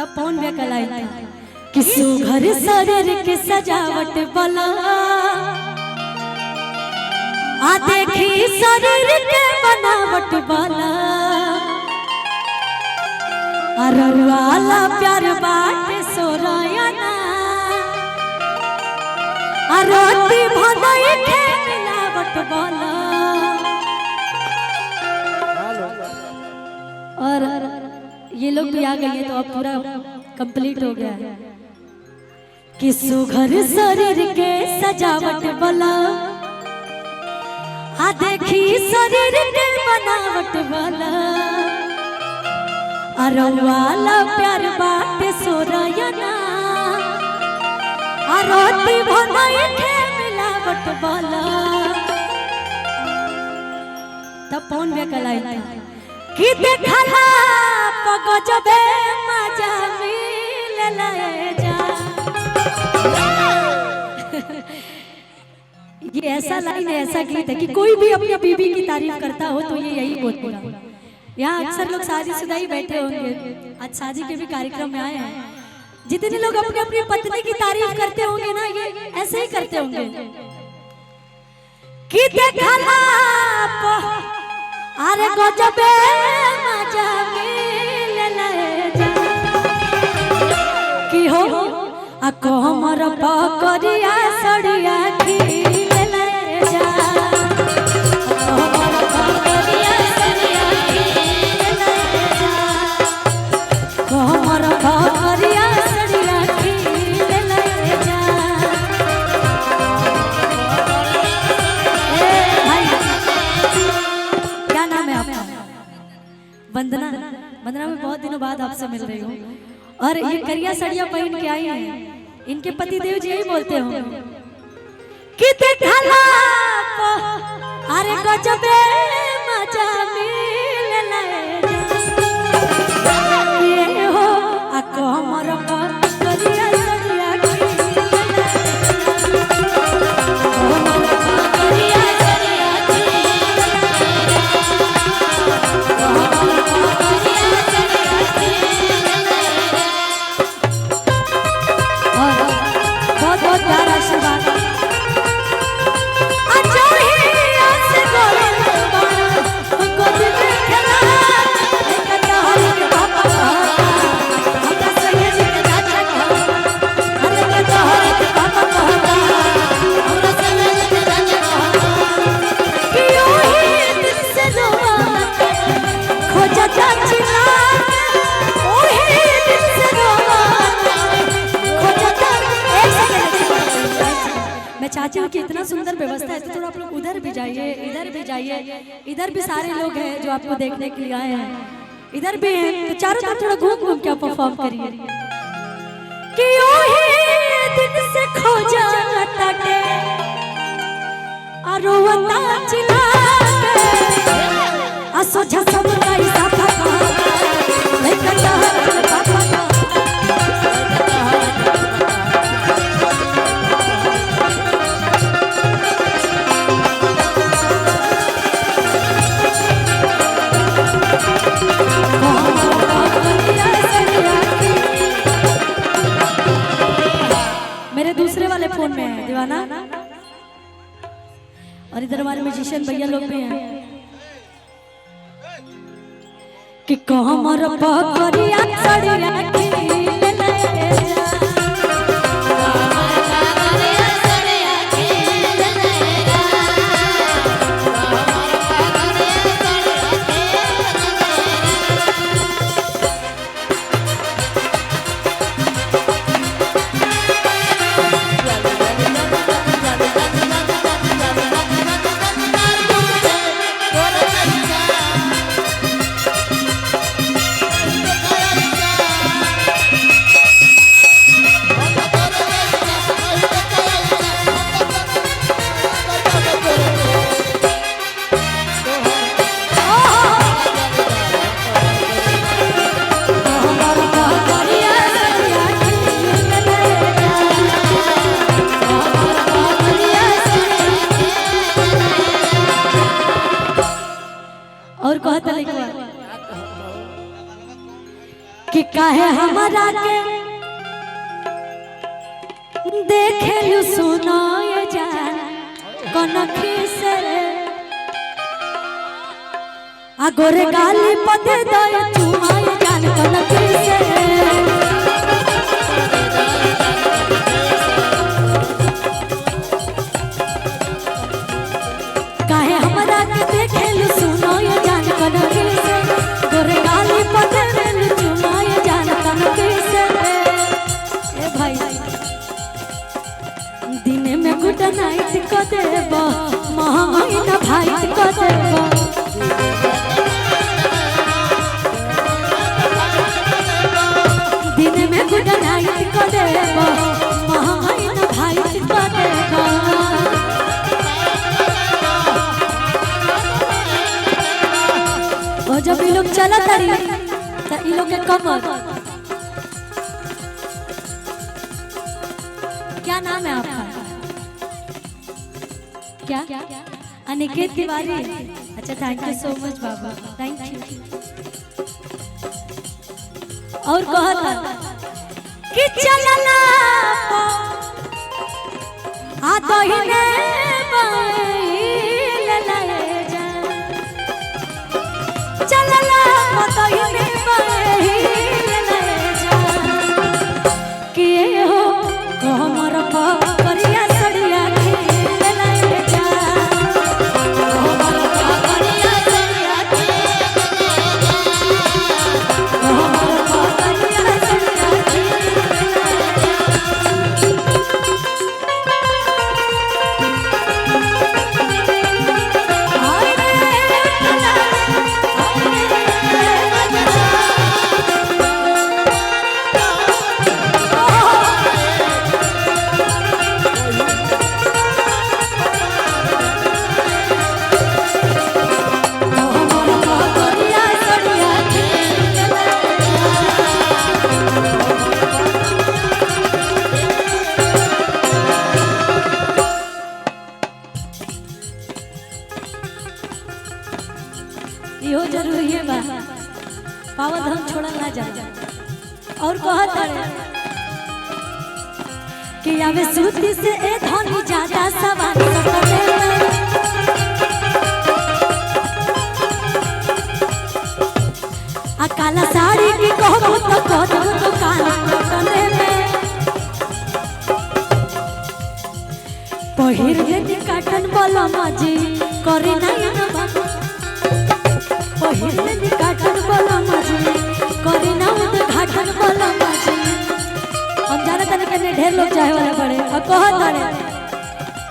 तब पौन वे कलाई कि सुघर शरीर के सजावट बला आ देखी शरीर के बनावट बला अरवाला प्यार बाट सोरायना अरोती भलाई के मिलावट बला और ये लोग भी आ गए हैं तो अब पूरा कंप्लीट हो गया है कि सुघर शरीर के सजावट बला आ देखी शरीर के बनावट बला अरवाला प्यार बाट सोरायना अरोती भलाई के मिलावट बला तब पौन वे कलाई कि देखला पगजबे मजा मिलले जा ये ऐसा लाइन है, ऐसा गीत है कि कोई भी अपनी बीबी की तारीफ करता हो तो ये यही बोलता है। यहाँ अक्सर लोग शादीशुदा ही बैठे होंगे, आज शादी के भी कार्यक्रम में आए हैं। जितने लोग अपनी अपनी पत्नी की तारीफ करते होंगे ना, ये ऐसे ही करते होंगे कि देखला अरे गजबे मजा मिलले जा कि हो आ कोमर पकड़िया सड़िया खिलले जा कोमर पकड़िया सड़िया खिलले जा कोमर पकड़िया सड़िया खिलले जा। क्या नाम है आपका? वंदना। वंदना में बहुत दिनों बाद आपसे मिल रही हूँ और ये करिया सड़िया पहन के आई हैं। इनके पति देव जी यही बोलते हो कि देखला अरे गजबे मजा मिलले जा ये हो आ कोमर पकड़िया सड़िया खिलले कोमर पकड़िया सड़िया बहुत प्यार आशीर्वाद चाची की इतना सुंदर व्यवस्था है तो थोड़ा आप लोग उधर भी जाइए, इधर भी जाइए। इधर भी सारे लोग हैं जो आपको देखने के लिए आए हैं, इधर भी हैं तो चारों तरफ थोड़ा घूम घूम के परफॉर्म करिए कि ओहे दिन से खो जाता के अरोवता चिल्ला के असोझा सब का साथा का लेकर जा पापा का मेरे दूसरे वाले फोन में है दीवाना और इधर हमारे म्यूजिशियन भैया लोग भी हैं कि कोमर पकड़िया सड़िया खिलले जा हमारा के देखे लू सुनो ये जान कनखी से गोरे गाली पते दे चुमा ये जान कनखी से काहे हमारा के देखे लू सुनो ये जान कनखी से गोरे गाली पते दे चुमा ये जान कनखी से। ए भाई दिन में गुड नाइट को देबो महाइन भाई को देबो दिन में गुड नाइट को देबो महाइन भाई को देबो। और जब ये लोग चला तारी तो ये लोग के कमर क्या नाम है आपका? क्या अनिकेत तिवारी। अच्छा थैंक यू सो मच बाबा थैंक यू। और कहता कि चलना आ तो ही ने बाइल लाए जा चलना तो ही ने बाइल लाए जा कि हो हमर करिया सड़िया खेल लाए जा हमर करिया सड़िया खेल हमर करिया सड़िया खेल इहो जरूरी है बा पावत हम छोड़ल ना जा। और कहत है कि आवे सूती से ए धनी ज्यादा सवार सकते आ काला साड़ी की कहबो तो कह दो तो काला कटने में पहिर के काटन बोलो मजी करे ना ना बाबू पहिरले घाटन बोला मजी करे ना घाटन बोला मजी। हम जाने तने के ढेर लोग चाहे वाले बड़े और कहत रे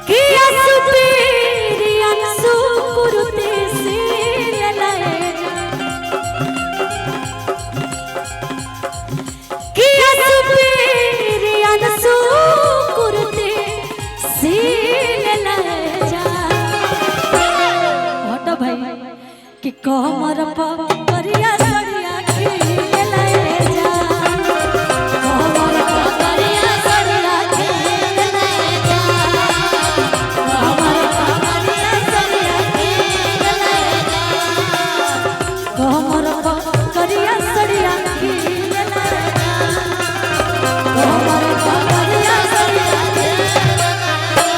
कि असुपीरी अंसु कुरुते से लाए जा कि असुपीरी अंसु कुरुते से लाए जा हटो भाई कि कमर करिया सड़िया खेल लाए जा कमर करिया सड़िया खेल लाए जा कमर करिया सड़िया खेल लाए जा कमर करिया सड़िया खेल लाए जा कमर करिया सड़िया खेल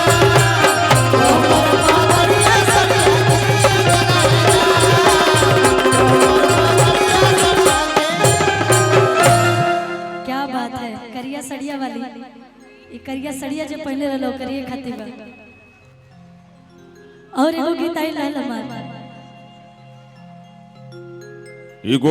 करिया सड़िया वाली ये करिया सड़िया जो पहले रहो करिए खातिर बा। और एगो गीत आई लाल हमार एगो